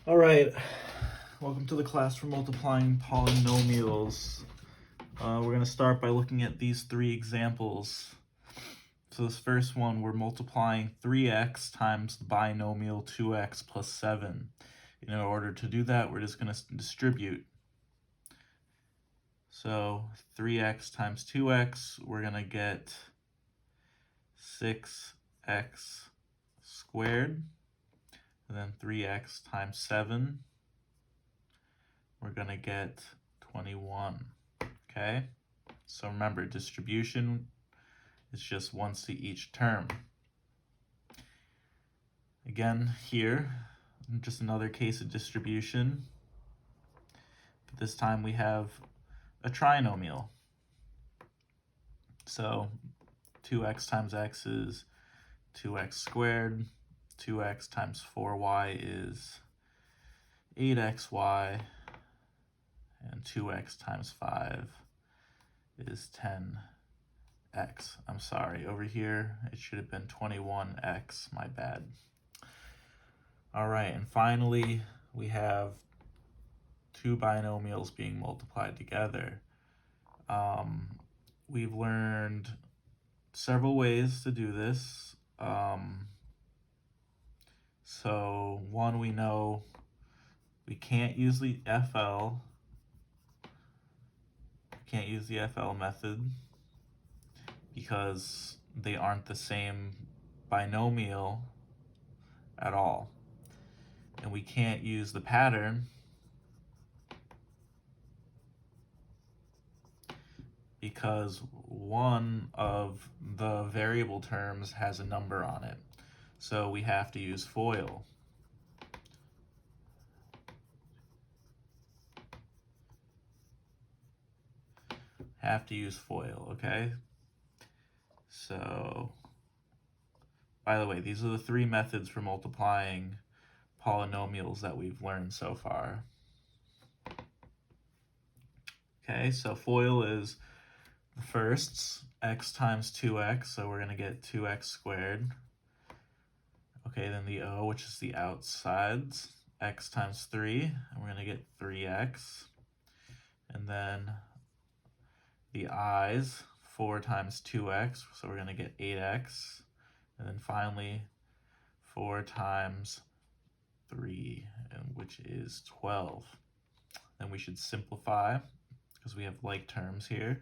All right, welcome to the class for multiplying polynomials. We're going to start by looking at these three examples. So this first one, we're multiplying 3x times the binomial 2x plus 7. In order to do that, we're just going to distribute. So 3x times 2x, we're going to get 6x squared. And then 3x times 7, we're going to get 21, okay? So remember, distribution is just once to each term. Again, here, just another case of distribution. But this time we have a trinomial. So 2x times x is 2x squared. 2x times 4y is 8xy, and 2x times 5 is 10x. I'm sorry, over here it should have been 21x, my bad. All right, and finally we have two binomials being multiplied together. We've learned several ways to do this. So one, we know we can't use the FL. Can't use the FL method because they aren't the same binomial at all. And we can't use the pattern because one of the variable terms has a number on it. So we have to use FOIL. Have to use FOIL, okay? So, by the way, these are the three methods for multiplying polynomials that we've learned so far. Okay, so FOIL is the firsts, x times 2x, so we're going to get 2x squared. Okay, then the O, which is the outsides, x times 3, and we're going to get 3x. And then the i's, 4 times 2x, so we're going to get 8x. And then finally, 4 times 3, which is 12. Then we should simplify because we have like terms here.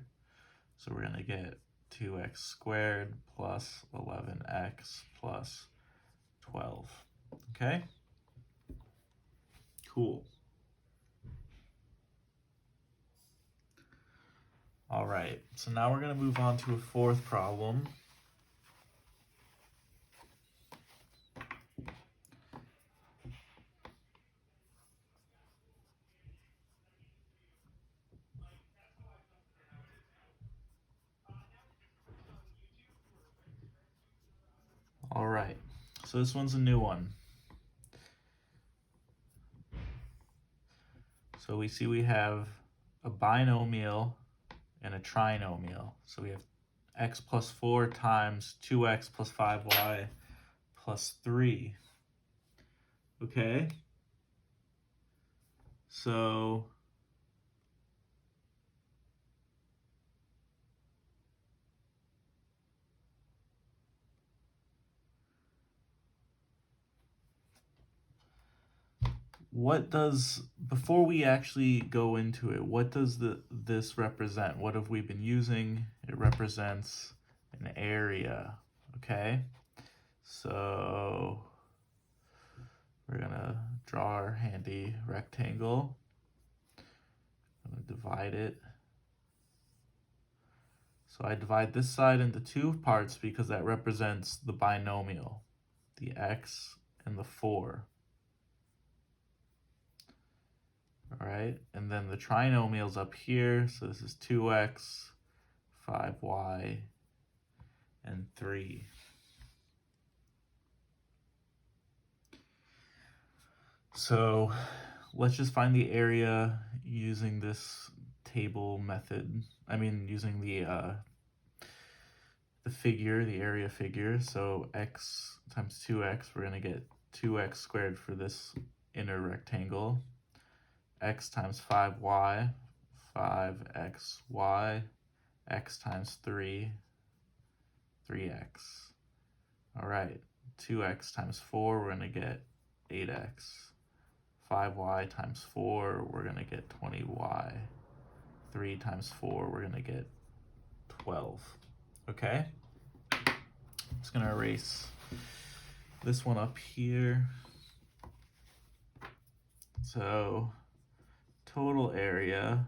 So we're going to get 2x squared plus 11x plus 12. Okay? Cool. All right, so now we're going to move on to a fourth problem. All right, so this one's a new one. So we see we have a binomial and a trinomial. So we have x plus 4 times 2x plus 5y plus 3. Okay? So before we actually go into it, what does this represent? What have we been using? It represents an area, okay? So we're gonna draw our handy rectangle. I'm gonna divide it. So I divide this side into two parts because that represents the binomial, the x and the 4. All right, and then the trinomial's up here, so this is 2x, 5y, and 3. So let's just find the area using this table method. I mean, using the figure, the area figure. So x times 2x, we're going to get 2x squared for this inner rectangle, x times 5y, 5xy, x times 3, 3x. All right, 2x times 4, we're going to get 8x. 5y times 4, we're going to get 20y. 3 times 4, we're going to get 12. Okay? I'm just going to erase this one up here. So, total area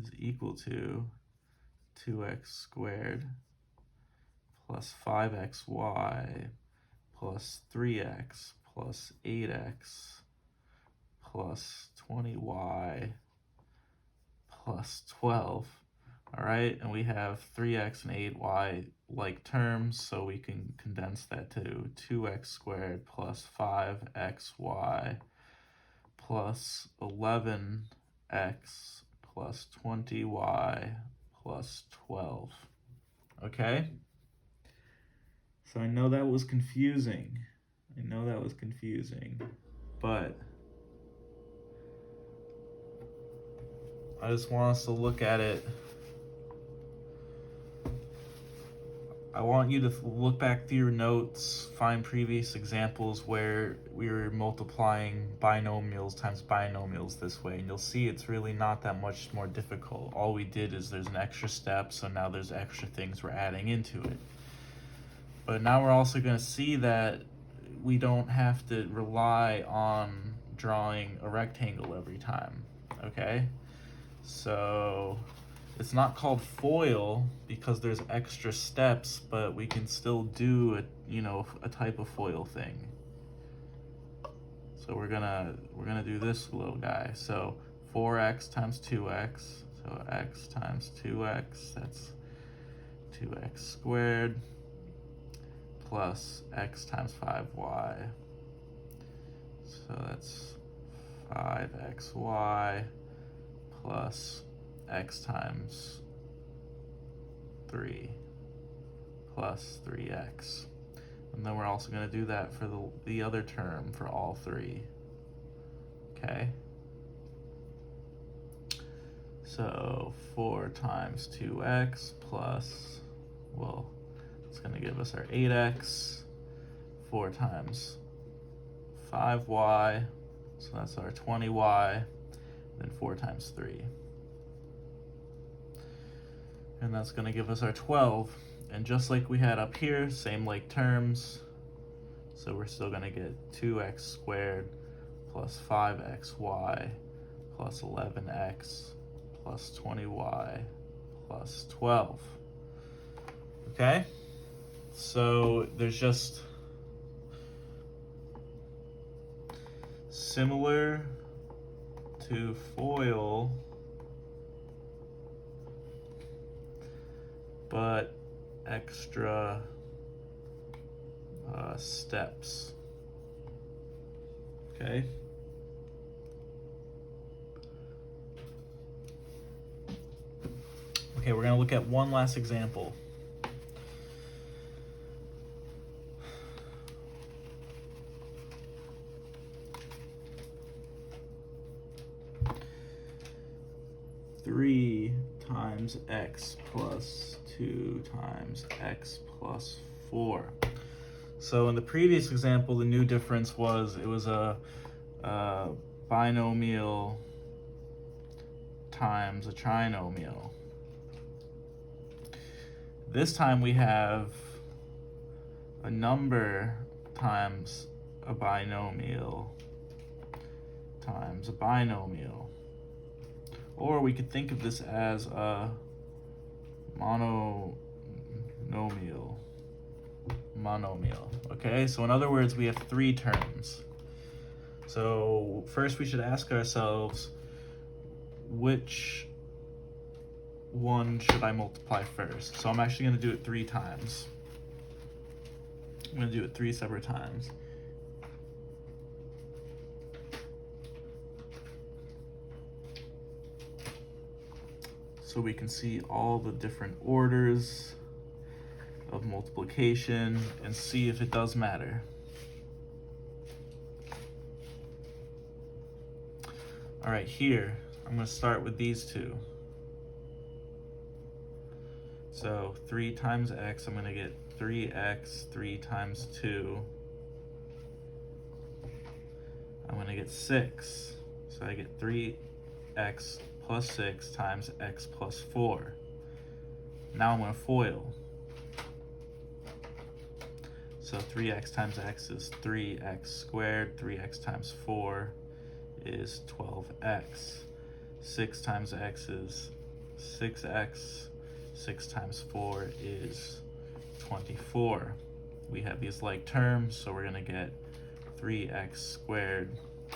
is equal to 2x squared plus 5xy plus 3x plus 8x plus 20y plus 12. All right, and we have 3x and 8y like terms, so we can condense that to 2x squared plus 5xy plus 11x plus 20y plus 12. Okay? So I know that was confusing. But I just want us to look at it. I want you to look back through your notes, find previous examples where we were multiplying binomials times binomials this way, and you'll see it's really not that much more difficult. All we did is there's an extra step, so now there's extra things we're adding into it. But now we're also going to see that we don't have to rely on drawing a rectangle every time, okay? So it's not called FOIL because there's extra steps, but we can still do a type of FOIL thing. So we're gonna do this little guy. So 4x times 2x, so x times 2x, that's 2x squared plus x times 5y. So that's 5xy plus x times 3 plus 3x. And then we're also going to do that for the other term for all three. Okay? So 4 times 2x plus, well, it's going to give us our 8x. 4 times 5y, so that's our 20y. Then 4 times 3. And that's going to give us our 12. And just like we had up here, same like terms. So we're still going to get 2x squared plus 5xy plus 11x plus 20y plus 12. Okay? So there's just similar to FOIL, but extra steps. Okay? Okay, we're going to look at one last example. Three times x plus 2 times x plus 4. So in the previous example, the new difference was it was a binomial times a trinomial. This time we have a number times a binomial times a binomial. Or we could think of this as a monomial. Okay, so in other words, we have three terms. So first we should ask ourselves, which one should I multiply first? So I'm actually going to do it 3 times. I'm going to do it 3 separate times. So we can see all the different orders of multiplication and see if it does matter. All right, here, I'm going to start with these two. So 3 times x, I'm going to get 3x, 3 times 2. I'm going to get 6. So I get 3x plus 6 times x plus 4. Now I'm going to FOIL. So 3x times x is 3x squared. 3x times 4 is 12x. 6 times x is 6x. 6 times 4 is 24. We have these like terms, so we're going to get 3x squared.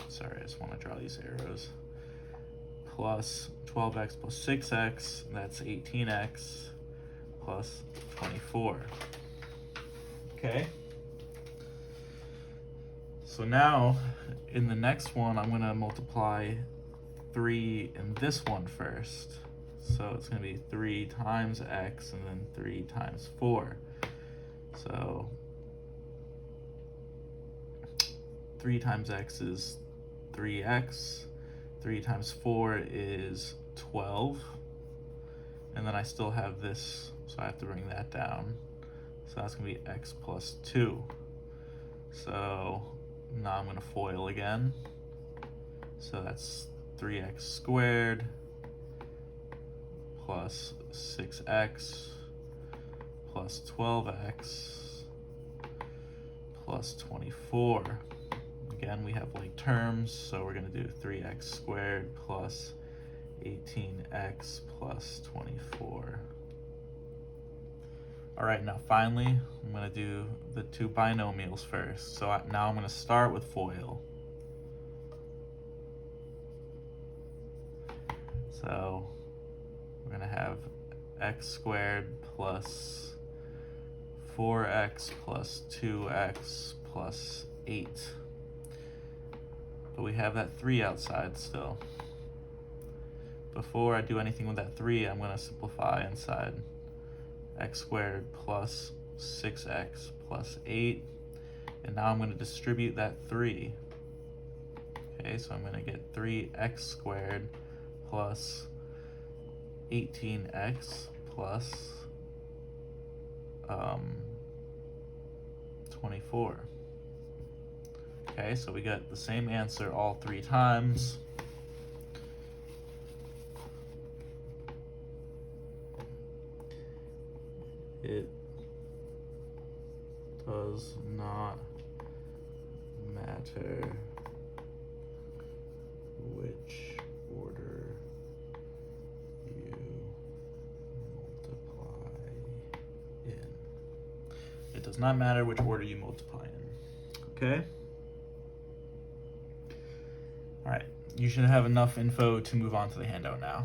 Sorry, I just want to draw these arrows. Plus 12x plus 6x, that's 18x, plus 24. Okay. So now, in the next one, I'm going to multiply 3 in this one first. So it's going to be 3 times x and then 3 times 4. So 3 times x is 3x. 3 times 4 is 12. And then I still have this, so I have to bring that down. So that's going to be x plus 2. So now I'm going to FOIL again. So that's 3x squared plus 6x plus 12x plus 24. Again, we have like terms, so we're going to do 3x squared plus 18x plus 24. All right, now finally, I'm going to do the two binomials first. So now I'm going to start with FOIL. So we're going to have x squared plus 4x plus 2x plus 8. But we have that 3 outside still. Before I do anything with that 3, I'm going to simplify inside. X squared plus 6x plus 8. And now I'm going to distribute that 3. Okay, so I'm going to get 3x squared plus 18x plus 24. Okay, so we get the same answer all 3 times. It does not matter which order you multiply in. It does not matter which order you multiply in. Okay? All right, you should have enough info to move on to the handout now.